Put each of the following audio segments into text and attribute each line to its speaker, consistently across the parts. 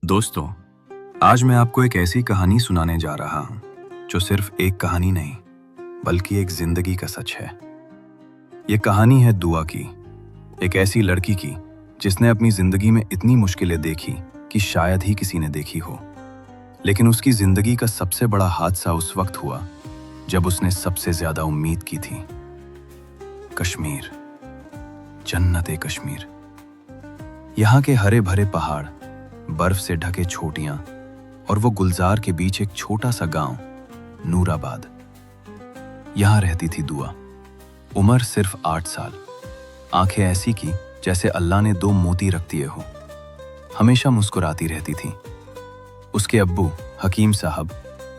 Speaker 1: दोस्तों, आज मैं आपको एक ऐसी कहानी सुनाने जा रहा हूं जो सिर्फ एक कहानी नहीं बल्कि एक जिंदगी का सच है। ये कहानी है दुआ की, एक ऐसी लड़की की जिसने अपनी जिंदगी में इतनी मुश्किलें देखी कि शायद ही किसी ने देखी हो। लेकिन उसकी जिंदगी का सबसे बड़ा हादसा उस वक्त हुआ जब उसने सबसे ज्यादा उम्मीद की थी। कश्मीर, जन्नत-ए कश्मीर। यहाँ के हरे भरे पहाड़, बर्फ से ढके छोटियां और वो गुलजार के बीच एक छोटा सा गांव नूराबाद। यहां रहती थी दुआ। उम्र सिर्फ 8 साल। आंखें ऐसी की जैसे अल्लाह ने 2 मोती रख दिए हो। हमेशा मुस्कुराती रहती थी। उसके अब्बू हकीम साहब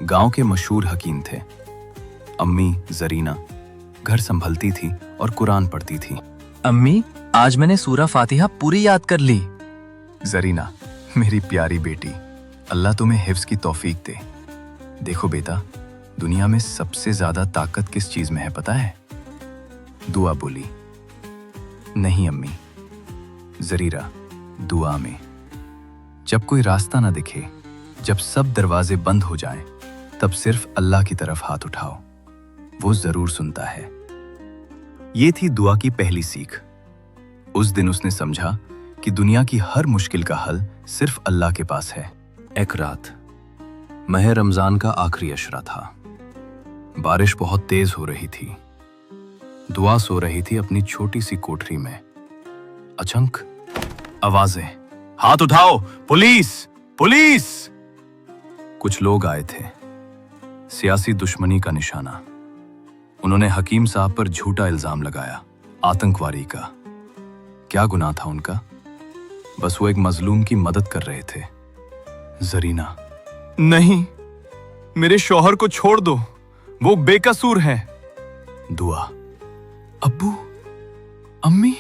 Speaker 1: गांव के मशहूर हकीम थे। अम्मी जरीना घर संभलती थी और कुरान पढ़ती थी।
Speaker 2: अम्मी, आज मैंने सूरा फातिहा पूरी याद कर ली।
Speaker 1: जरीना, मेरी प्यारी बेटी, अल्लाह तुम्हें हिफ्ज की तौफीक दे। देखो बेटा, दुनिया में सबसे ज्यादा ताकत किस चीज में है पता है? दुआ बोली। नहीं अम्मी। जरीरा, दुआ में। जब कोई रास्ता ना दिखे, जब सब दरवाजे बंद हो जाएं, तब सिर्फ अल्लाह की तरफ हाथ उठाओ, वो जरूर सुनता है। ये थी दुआ की पहली सीख। उस दिन उसने समझा कि दुनिया की हर मुश्किल का हल सिर्फ अल्लाह के पास है। एक रात, माह रमजान का आखिरी अशरा था। बारिश बहुत तेज हो रही थी। दुआ सो रही थी अपनी छोटी सी कोठरी में। अचानक आवाजें, हाथ उठाओ, पुलिस, पुलिस! कुछ लोग आए थे, सियासी दुश्मनी का निशाना। उन्होंने हकीम साहब पर झूठा इल्जाम लगाया, आतंकवादी का। क्या गुनाह था उनका? बस वो एक मजलूम की मदद कर रहे थे। जरीना, नहीं, मेरे शौहर को छोड़ दो, वो बेकसूर है। दुआ, अब्बू, अम्मी।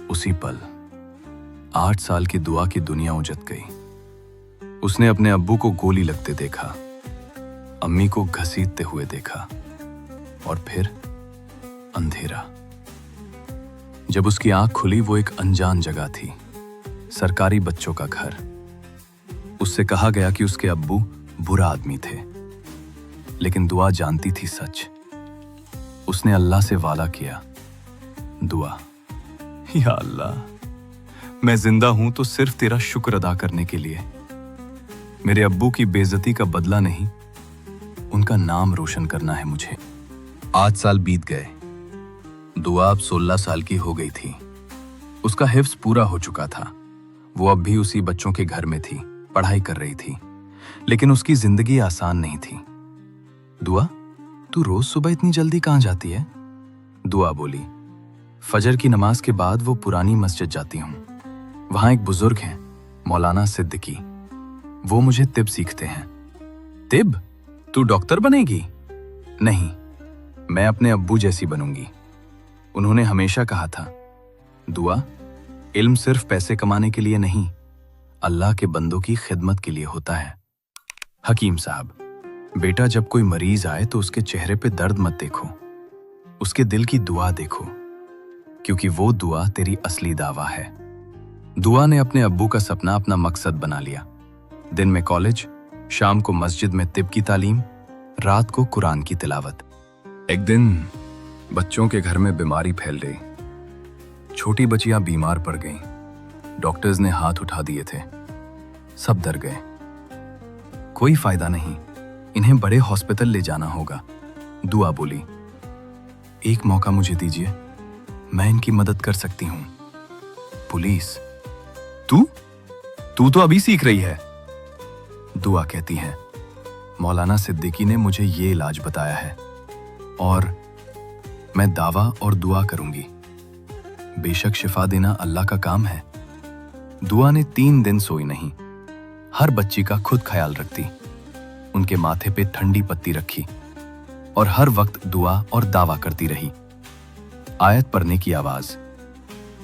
Speaker 1: उसी पल 8 साल की दुआ की दुनिया उजट गई। उसने अपने अब्बू को गोली लगते देखा, अम्मी को घसीटते हुए देखा और फिर अंधेरा। जब उसकी आंख खुली, वो एक अनजान जगह थी, सरकारी बच्चों का घर। उससे कहा गया कि उसके अब्बू बुरा आदमी थे, लेकिन दुआ जानती थी सच। उसने अल्लाह से वादा किया, दुआ, या अल्लाह, मैं जिंदा हूं तो सिर्फ तेरा शुक्र अदा करने के लिए। मेरे अब्बू की बेइज्जती का बदला नहीं, उनका नाम रोशन करना है मुझे। 8 साल बीत गए। दुआ अब 16 साल की हो गई थी। उसका हिफ्ज पूरा हो चुका था। वो अब भी उसी बच्चों के घर में थी, पढ़ाई कर रही थी। लेकिन उसकी जिंदगी आसान नहीं थी। दुआ, तू रोज सुबह इतनी जल्दी कहां जाती है? दुआ बोली, फजर की नमाज के बाद वो पुरानी मस्जिद जाती हूं। वहां एक बुजुर्ग हैं, मौलाना सिद्दीकी। वो मुझे तिब सीखते हैं। तिब? तू डॉक्टर बनेगी? नहीं, मैं अपने अब्बू जैसी बनूंगी। उन्होंने हमेशा कहा था, दुआ, इल्म सिर्फ पैसे कमाने के लिए नहीं, अल्लाह के बंदों की खिदमत के लिए होता है। हकीम साहब, बेटा, जब कोई मरीज आए तो उसके चेहरे पे दर्द मत देखो, उसके दिल की दुआ देखो, क्योंकि वो दुआ तेरी असली दावा है। दुआ ने अपने अब्बू का सपना अपना मकसद बना लिया। दिन में कॉलेज, शाम को मस्जिद में तिब की तालीम, रात को कुरान की तिलावत। एक दिन बच्चों के घर में बीमारी फैल गई। छोटी बच्चियां बीमार पड़ गईं। डॉक्टर्स ने हाथ उठा दिए थे। सब डर गए। कोई फायदा नहीं, इन्हें बड़े हॉस्पिटल ले जाना होगा। दुआ बोली, एक मौका मुझे दीजिए, मैं इनकी मदद कर सकती हूं। पुलिस? तू तो अभी सीख रही है। दुआ कहती है, मौलाना सिद्दीकी ने मुझे ये इलाज बताया है और मैं दावा और दुआ करूंगी। बेशक शिफा देना अल्लाह का काम है। दुआ ने 3 दिन सोई नहीं। हर बच्ची का खुद ख्याल रखती, उनके माथे पे ठंडी पत्ती रखी और हर वक्त दुआ और दावा करती रही। आयत पढ़ने की आवाज,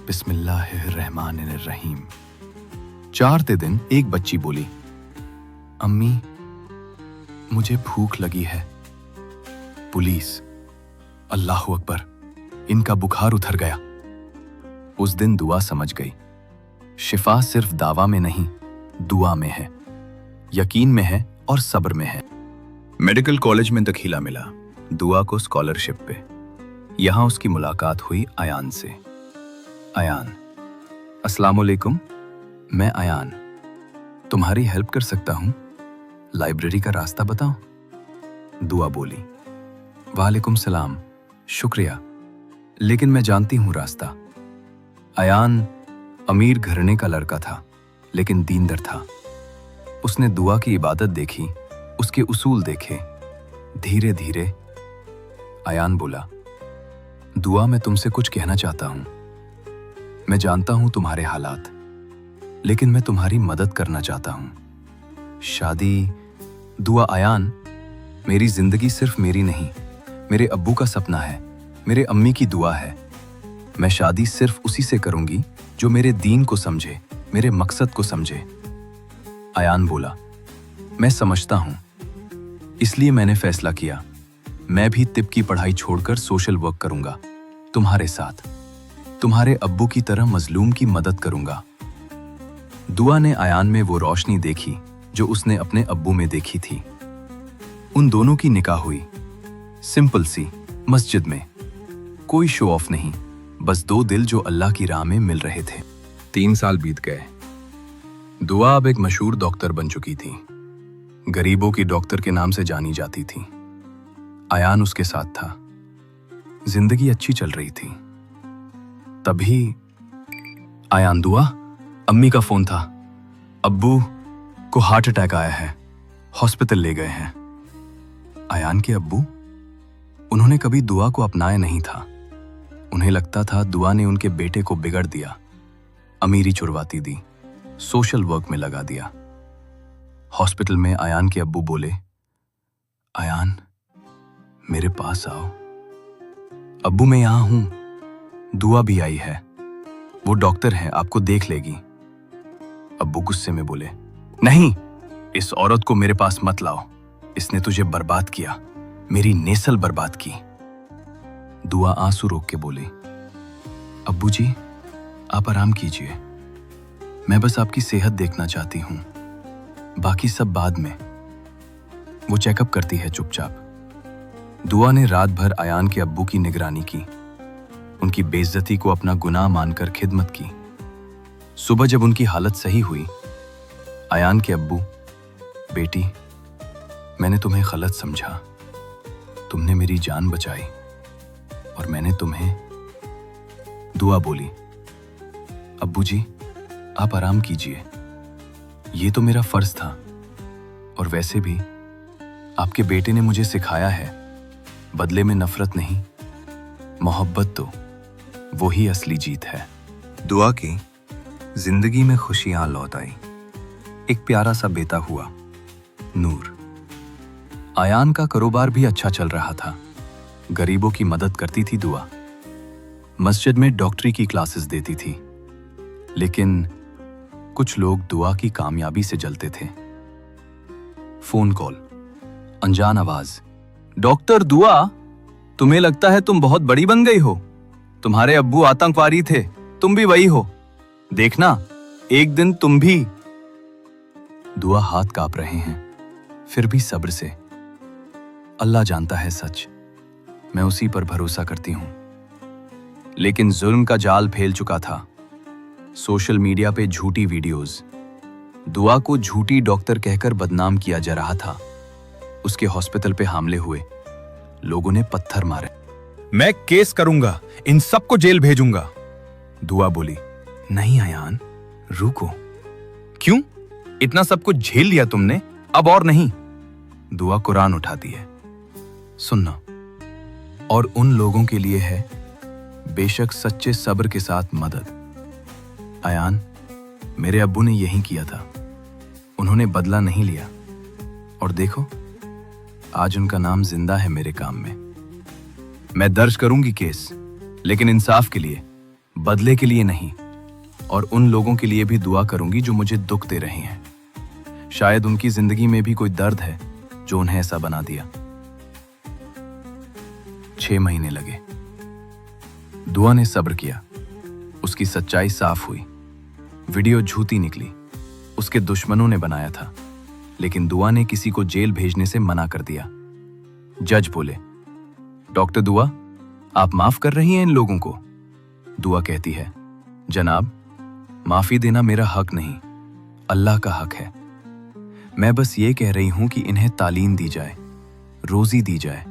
Speaker 1: बिस्मिल्लाहिर्रहमानिर्रहीम। 4थे दिन एक बच्ची बोली, अम्मी, मुझे भूख लगी है। पुलिस? अल्लाहु अकबर, इनका बुखार उतर गया। उस दिन दुआ समझ गई, शिफा सिर्फ दावा में नहीं दुआ में है, यकीन में है और सब्र में है। मेडिकल कॉलेज में दखीला मिला, दुआ को स्कॉलरशिप पे। यहां उसकी मुलाकात हुई अयान से। अयान, अस्सलाम वालेकुम। मैं अयान, तुम्हारी हेल्प कर सकता हूं? लाइब्रेरी का रास्ता बताओ। दुआ बोली, वालेकुम सलाम, शुक्रिया, लेकिन मैं जानती हूं रास्ता। अयान अमीर घराने का लड़का था, लेकिन दीनदार था। उसने दुआ की इबादत देखी, उसके उसूल देखे। धीरे धीरे अयान बोला, दुआ मैं तुमसे कुछ कहना चाहता हूं। मैं जानता हूं तुम्हारे हालात, लेकिन मैं तुम्हारी मदद करना चाहता हूं। शादी। दुआ, अयान, मेरी जिंदगी सिर्फ मेरी नहीं, मेरे अब्बू का सपना है, मेरे अम्मी की दुआ है। मैं शादी सिर्फ उसी से करूंगी जो मेरे दीन को समझे, मेरे मकसद को समझे। अयान बोला, मैं समझता हूं, इसलिए मैंने फैसला किया, मैं भी तिब की पढ़ाई छोड़कर सोशल वर्क करूंगा, तुम्हारे साथ, तुम्हारे अब्बू की तरह मजलूम की मदद करूंगा। दुआ ने अयान में वो रोशनी देखी जो उसने अपने अब्बू में देखी थी। उन दोनों की निकाह हुई, सिंपल सी, मस्जिद में। कोई शो ऑफ नहीं, बस दो दिल जो अल्लाह की राह में मिल रहे थे। 3 साल बीत गए। दुआ अब एक मशहूर डॉक्टर बन चुकी थी, गरीबों की डॉक्टर के नाम से जानी जाती थी। अयान उसके साथ था, जिंदगी अच्छी चल रही थी। तभी अयान, दुआ, अम्मी का फोन था, अब्बू को हार्ट अटैक आया है, हॉस्पिटल ले गए हैं। अयान के अब्बू? उन्होंने कभी दुआ को अपनाया नहीं था। उन्हें लगता था दुआ ने उनके बेटे को बिगड़ दिया, अमीरी चुरवाती दी, सोशल वर्क में लगा दिया। हॉस्पिटल में अयान के अब्बू बोले, अयान, मेरे पास आओ। अब्बू, मैं यहां हूं, दुआ भी आई है, वो डॉक्टर है, आपको देख लेगी। अब्बू गुस्से में बोले, नहीं, इस औरत को मेरे पास मत लाओ, इसने तुझे बर्बाद किया, मेरी नेसल बर्बाद की। दुआ आंसू रोक के बोली, अब्बू जी, आप आराम कीजिए, मैं बस आपकी सेहत देखना चाहती हूं, बाकी सब बाद में। वो चेकअप करती है चुपचाप। दुआ ने रात भर अयान के अब्बू की निगरानी की, उनकी बेइज्जती को अपना गुनाह मानकर खिदमत की। सुबह जब उनकी हालत सही हुई, अयान के अब्बू, बेटी, मैंने तुम्हें गलत समझा, तुमने मेरी जान बचाई और मैंने तुम्हें। दुआ बोली, अब्बू जी, आप आराम कीजिए, ये तो मेरा फर्ज था, और वैसे भी आपके बेटे ने मुझे सिखाया है, बदले में नफरत नहीं, मोहब्बत तो वही असली जीत है। दुआ की जिंदगी में खुशियां लौट आई। एक प्यारा सा बेटा हुआ, नूर। अयान का कारोबार भी अच्छा चल रहा था, गरीबों की मदद करती थी दुआ, मस्जिद में डॉक्टरी की क्लासेस देती थी। लेकिन कुछ लोग दुआ की कामयाबी से जलते थे। फोन कॉल, अनजान आवाज, डॉक्टर दुआ, तुम्हें लगता है तुम बहुत बड़ी बन गई हो, तुम्हारे अब्बू आतंकवादी थे, तुम भी वही हो, देखना एक दिन तुम भी। दुआ हाथ कांप रहे हैं, फिर भी सब्र से, अल्लाह जानता है सच, मैं उसी पर भरोसा करती हूं। लेकिन जुल्म का जाल फैल चुका था। सोशल मीडिया पे झूठी वीडियोस, दुआ को झूठी डॉक्टर कहकर बदनाम किया जा रहा था। उसके हॉस्पिटल पे हमले हुए, लोगों ने पत्थर मारे।
Speaker 3: मैं केस करूंगा, इन सबको जेल भेजूंगा।
Speaker 1: दुआ बोली, नहीं अयान, रुको।
Speaker 3: क्यों? इतना सब कुछ झेल लिया तुमने, अब और नहीं।
Speaker 1: दुआ कुरान उठाती है, सुनना, और उन लोगों के लिए है बेशक सच्चे सब्र के साथ मदद। अयान, मेरे अब्बू ने यही किया था, उन्होंने बदला नहीं लिया, और देखो आज उनका नाम जिंदा है मेरे काम में। मैं दर्ज करूंगी केस, लेकिन इंसाफ के लिए, बदले के लिए नहीं, और उन लोगों के लिए भी दुआ करूंगी जो मुझे दुख दे रहे हैं। शायद उनकी जिंदगी में भी कोई दर्द है जो उन्हें ऐसा बना दिया। 6 महीने लगे। दुआ ने सब्र किया, उसकी सच्चाई साफ हुई, वीडियो झूठी निकली, उसके दुश्मनों ने बनाया था, लेकिन दुआ ने किसी को जेल भेजने से मना कर दिया। जज बोले, डॉक्टर दुआ, आप माफ कर रही हैं इन लोगों को? दुआ कहती है, जनाब, माफी देना मेरा हक नहीं, अल्लाह का हक है। मैं बस ये कह रही हूं कि इन्हें तालीम दी जाए, रोजी दी जाए।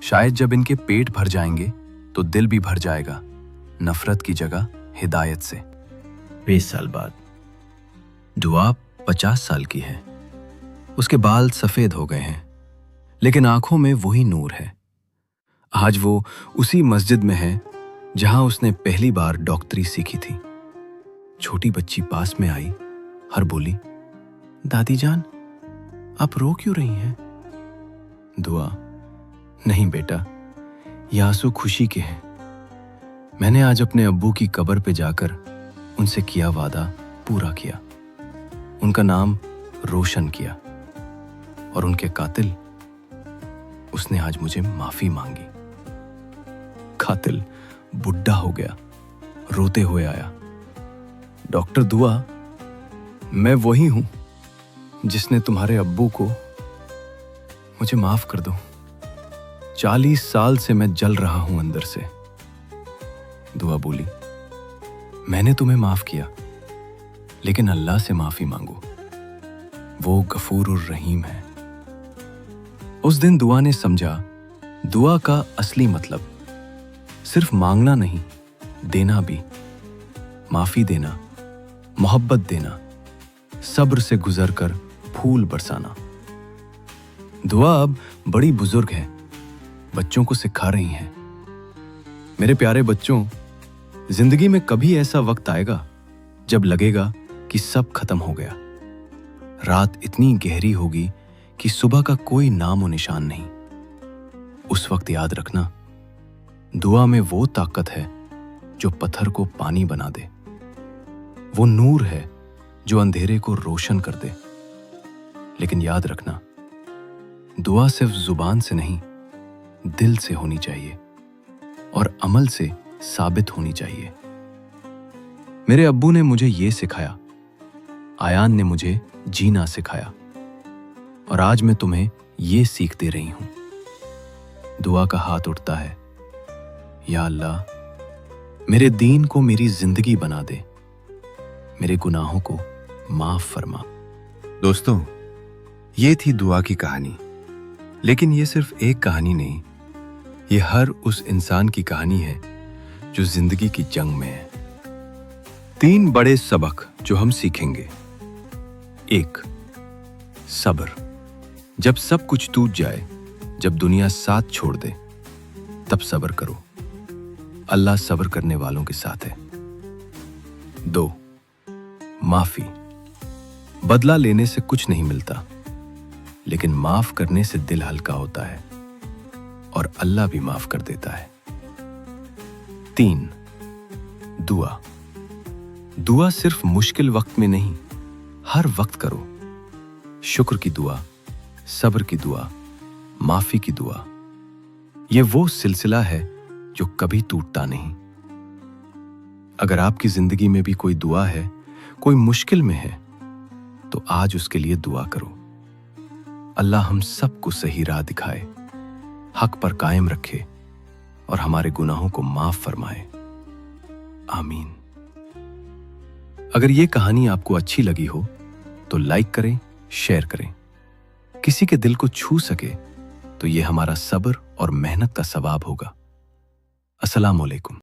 Speaker 1: शायद जब इनके पेट भर जाएंगे तो दिल भी भर जाएगा, नफरत की जगह हिदायत से। 20 साल बाद दुआ 50 साल की है। उसके बाल सफेद हो गए हैं, लेकिन आंखों में वही नूर है। आज वो उसी मस्जिद में है जहां उसने पहली बार डॉक्टरी सीखी थी। छोटी बच्ची पास में आई, हर बोली, दादी जान, आप रो क्यों रही हैं? दुआ, नहीं बेटा, ये आंसू खुशी के हैं। मैंने आज अपने अब्बू की कब्र पे जाकर उनसे किया वादा पूरा किया, उनका नाम रोशन किया, और उनके कातिल, उसने आज मुझे माफी मांगी। कातिल बुढ़ा हो गया, रोते हुए आया, डॉक्टर दुआ, मैं वही हूं जिसने तुम्हारे अब्बू को, मुझे माफ कर दो। 40 साल से मैं जल रहा हूं अंदर से। दुआ बोली, मैंने तुम्हें माफ किया, लेकिन अल्लाह से माफी मांगो, वो गफूरुर रहीम है। उस दिन दुआ ने समझा, दुआ का असली मतलब सिर्फ मांगना नहीं, देना भी। माफी देना, मोहब्बत देना, सब्र से गुजरकर फूल बरसाना। दुआ अब बड़ी बुजुर्ग है, बच्चों को सिखा रही हैं। मेरे प्यारे बच्चों, जिंदगी में कभी ऐसा वक्त आएगा जब लगेगा कि सब खत्म हो गया। रात इतनी गहरी होगी कि सुबह का कोई नाम और निशान नहीं। उस वक्त याद रखना, दुआ में वो ताकत है जो पत्थर को पानी बना दे, वो नूर है जो अंधेरे को रोशन कर दे। लेकिन याद रखना, दुआ सिर्फ जुबान से नहीं, दिल से होनी चाहिए और अमल से साबित होनी चाहिए। मेरे अब्बू ने मुझे ये सिखाया, आयान ने मुझे जीना सिखाया, और आज मैं तुम्हें ये सीख दे रही हूं। दुआ का हाथ उठता है, या अल्लाह, मेरे दीन को मेरी जिंदगी बना दे, मेरे गुनाहों को माफ फरमा।
Speaker 4: दोस्तों, ये थी दुआ की कहानी। लेकिन ये सिर्फ एक कहानी नहीं, ये हर उस इंसान की कहानी है जो जिंदगी की जंग में है। 3 बड़े सबक जो हम सीखेंगे। 1, सब्र। जब सब कुछ टूट जाए, जब दुनिया साथ छोड़ दे, तब सब्र करो, अल्लाह सब्र करने वालों के साथ है। 2, माफी। बदला लेने से कुछ नहीं मिलता, लेकिन माफ करने से दिल हल्का होता है और अल्लाह भी माफ कर देता है। 3, दुआ। दुआ सिर्फ मुश्किल वक्त में नहीं, हर वक्त करो। शुक्र की दुआ, सब्र की दुआ, माफी की दुआ। ये वो सिलसिला है जो कभी टूटता नहीं। अगर आपकी जिंदगी में भी कोई दुआ है, कोई मुश्किल में है, तो आज उसके लिए दुआ करो। अल्लाह हम सबको सही राह दिखाए, हक पर कायम रखे और हमारे गुनाहों को माफ फरमाए। आमीन। अगर ये कहानी आपको अच्छी लगी हो तो लाइक करें, शेयर करें। किसी के दिल को छू सके तो ये हमारा सब्र और मेहनत का सवाब होगा। अस्सलाम वालेकुम।